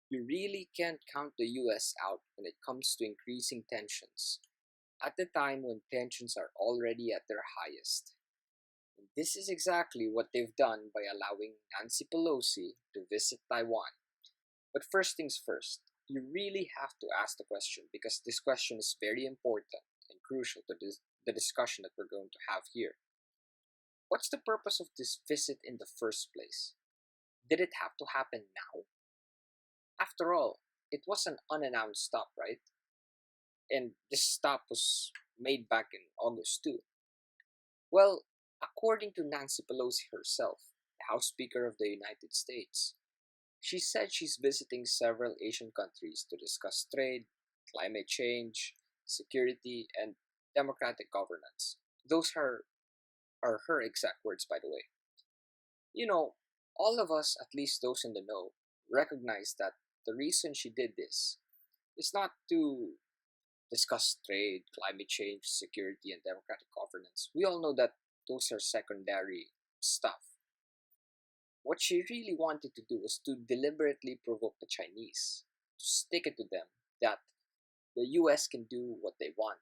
You really can't count the US out when it comes to increasing tensions, at the time when tensions are already at their highest. And this is exactly what they've done by allowing Nancy Pelosi to visit Taiwan. But first things first, you really have to ask the question because this question is very important and crucial to the discussion that we're going to have here. What's the purpose of this visit in the first place? Did it have to happen now? After all, it was an unannounced stop, right? And this stop was made back in August too. Well, according to Nancy Pelosi herself, the House Speaker of the United States, she said she's visiting several Asian countries to discuss trade, climate change, security, and democratic governance. Those are her exact words, by the way. You know, all of us, at least those in the know, recognize that the reason she did this is not to discuss trade, climate change, security, and democratic governance. We all know that those are secondary stuff. What she really wanted to do was to deliberately provoke the Chinese, to stick it to them that the US can do what they want,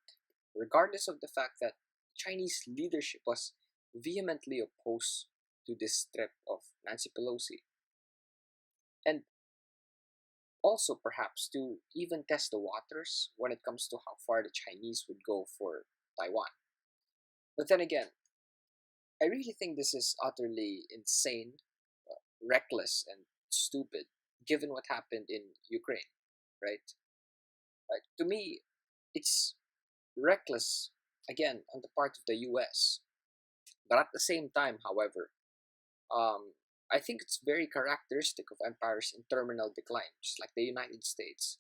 regardless of the fact that Chinese leadership was vehemently opposed to this trip of Nancy Pelosi. And also, perhaps, to even test the waters when it comes to how far the Chinese would go for Taiwan. But then again, I really think this is utterly insane, reckless, and stupid given what happened in Ukraine, right? To me, it's reckless, again, on the part of the US. But at the same time, however, um, I think it's very characteristic of empires in terminal decline, just like the United States,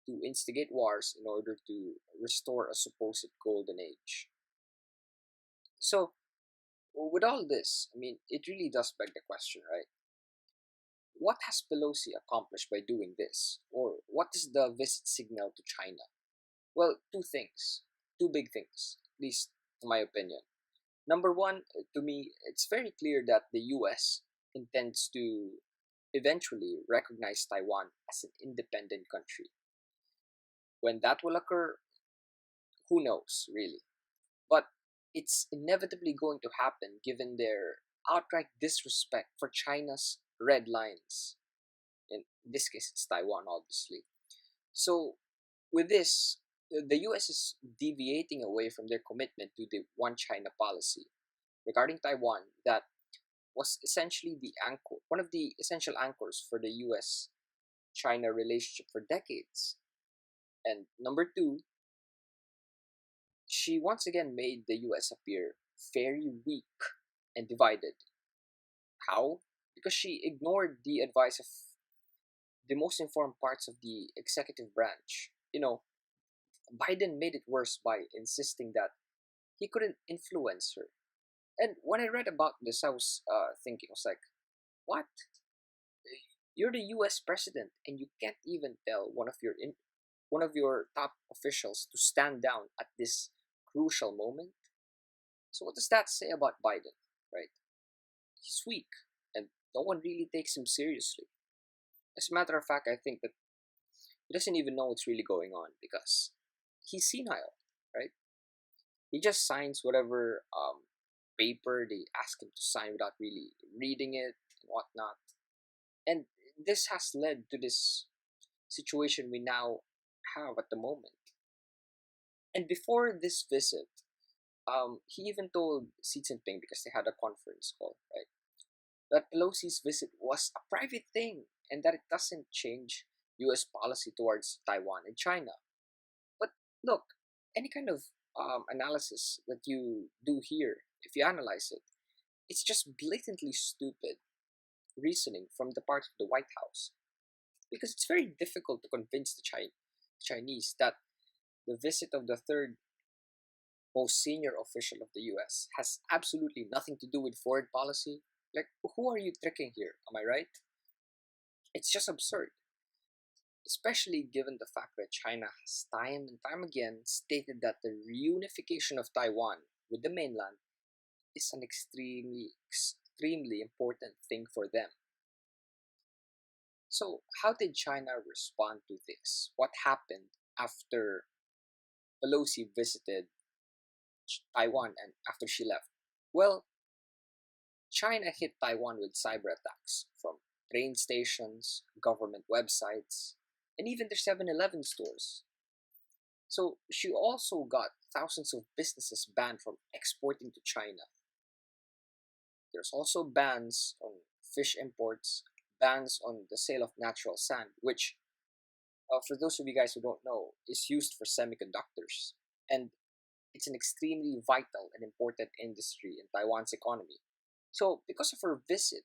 to instigate wars in order to restore a supposed golden age. So, with all this, I mean, it really does beg the question, right? What has Pelosi accomplished by doing this? Or what is the visit signal to China? Well, two things. Two big things, at least in my opinion. Number one, to me, it's very clear that the US intends to eventually recognize Taiwan as an independent country. When that will occur, who knows, really. But it's inevitably going to happen given their outright disrespect for China's red lines. In this case, it's Taiwan, obviously. So, with this, the US is deviating away from their commitment to the One China policy regarding Taiwan that was essentially the anchor, one of the essential anchors for the US China relationship for decades. And number two, she once again made the US appear very weak and divided. How? Because she ignored the advice of the most informed parts of the executive branch. Biden made it worse by insisting that he couldn't influence her. And when I read about this, I was thinking, I was like, what? You're the U.S. president, and you can't even tell one of your top officials to stand down at this crucial moment. So what does that say about Biden, right? He's weak, and no one really takes him seriously. As a matter of fact, I think that he doesn't even know what's really going on because he's senile, right? He just signs whatever paper they ask him to sign without really reading it and whatnot. And this has led to this situation we now have at the moment. And before this visit, he even told Xi Jinping, because they had a conference call, right, that Pelosi's visit was a private thing and that it doesn't change US policy towards Taiwan and China. But look, any kind of analysis that you do here, if you analyze it, it's just blatantly stupid reasoning from the part of the White House. Because it's very difficult to convince the Chinese that the visit of the third most senior official of the US has absolutely nothing to do with foreign policy. Like, who are you tricking here? Am I right? It's just absurd, especially given the fact that China has time and time again stated that the reunification of Taiwan with the mainland is an extremely important thing for them. So, how did China respond to this? What happened after Pelosi visited Taiwan and after she left? Well, China hit Taiwan with cyber attacks from train stations, government websites, and even their 7-Eleven stores. So she also got thousands of businesses banned from exporting to China. There's also bans on fish imports, bans on the sale of natural sand, which, for those of you guys who don't know, is used for semiconductors. And it's an extremely vital and important industry in Taiwan's economy. So, because of her visit,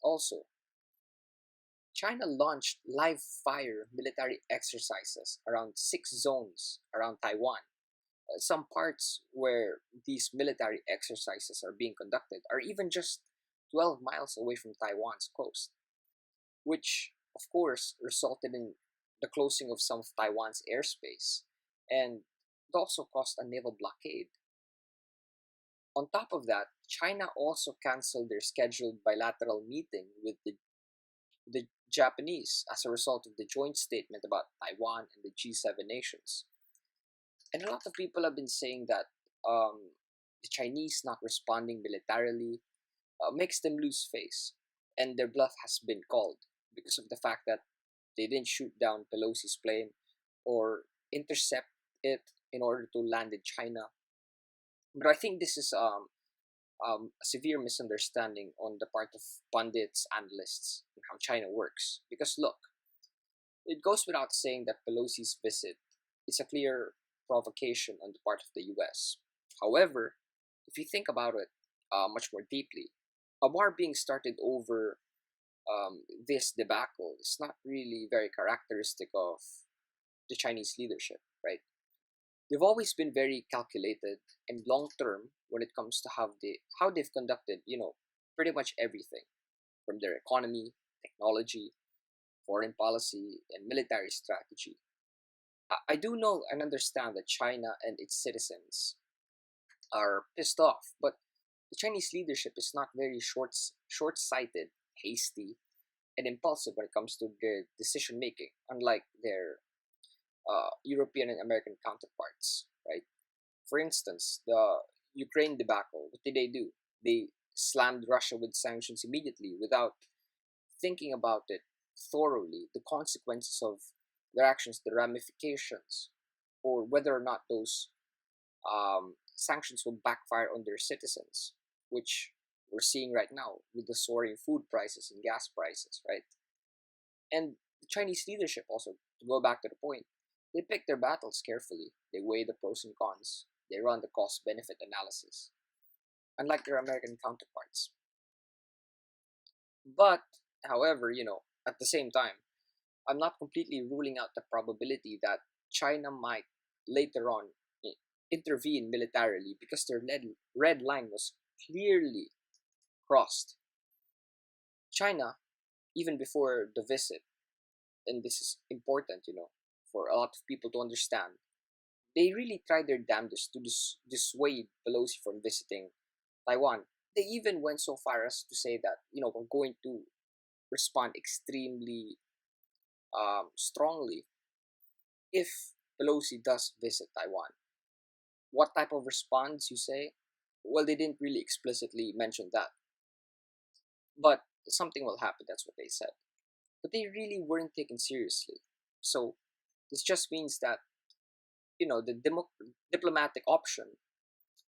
also, China launched live fire military exercises around 6 zones around Taiwan. Some parts where these military exercises are being conducted are even just 12 miles away from Taiwan's coast, which, of course, resulted in the closing of some of Taiwan's airspace, and it also caused a naval blockade. On top of that, China also canceled their scheduled bilateral meeting with the Japanese as a result of the joint statement about Taiwan and the G7 nations. And a lot of people have been saying that the Chinese not responding militarily makes them lose face, and their bluff has been called because of the fact that they didn't shoot down Pelosi's plane or intercept it in order to land in China. But I think this is a severe misunderstanding on the part of pundits, analysts, and how China works. Because look, it goes without saying that Pelosi's visit is a clear provocation on the part of the US. However, if you think about it much more deeply, a war being started over this debacle is not really very characteristic of the Chinese leadership, right? They've always been very calculated and long term when it comes to how they've conducted, pretty much everything from their economy, technology, foreign policy, and military strategy. I do know and understand that China and its citizens are pissed off, but the Chinese leadership is not very short-sighted, hasty, and impulsive when it comes to their decision making, unlike their European and American counterparts, right? For instance, the Ukraine debacle, what did they do? They slammed Russia with sanctions immediately without thinking about it thoroughly, the consequences of their actions, the ramifications, or whether or not those sanctions will backfire on their citizens, which we're seeing right now with the soaring food prices and gas prices, right? And the Chinese leadership also, to go back to the point, they pick their battles carefully. They weigh the pros and cons. They run the cost benefit analysis, unlike their American counterparts. But, however, at the same time, I'm not completely ruling out the probability that China might later on intervene militarily because their red line was clearly crossed. China, even before the visit, and this is important, for a lot of people to understand, they really tried their damnedest to dissuade Pelosi from visiting Taiwan. They even went so far as to say that, we're going to respond extremely strongly if Pelosi does visit Taiwan. What type of response, you say? Well, they didn't really explicitly mention that, but something will happen, that's what they said. But they really weren't taken seriously. So this just means that, the diplomatic option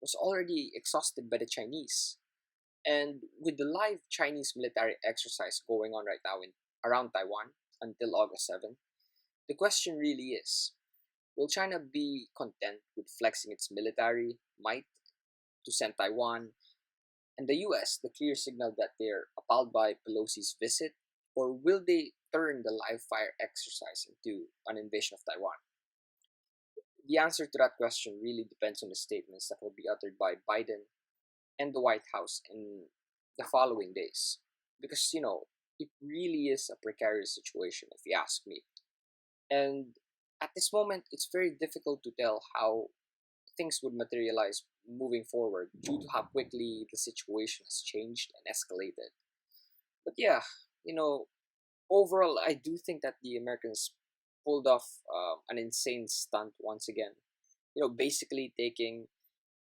was already exhausted by the Chinese. And with the live Chinese military exercise going on right now in around Taiwan until August 7th, the question really is, will China be content with flexing its military might to send Taiwan and the US the clear signal that they're appalled by Pelosi's visit, or will they turn the live fire exercise into an invasion of Taiwan? The answer to that question really depends on the statements that will be uttered by Biden and the White House in the following days. Because, it really is a precarious situation, if you ask me. And at this moment, it's very difficult to tell how things would materialize moving forward due to how quickly the situation has changed and escalated. But yeah, you know, overall, I do think that the Americans pulled off an insane stunt once again. Basically taking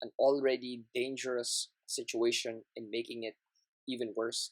an already dangerous situation and making it even worse.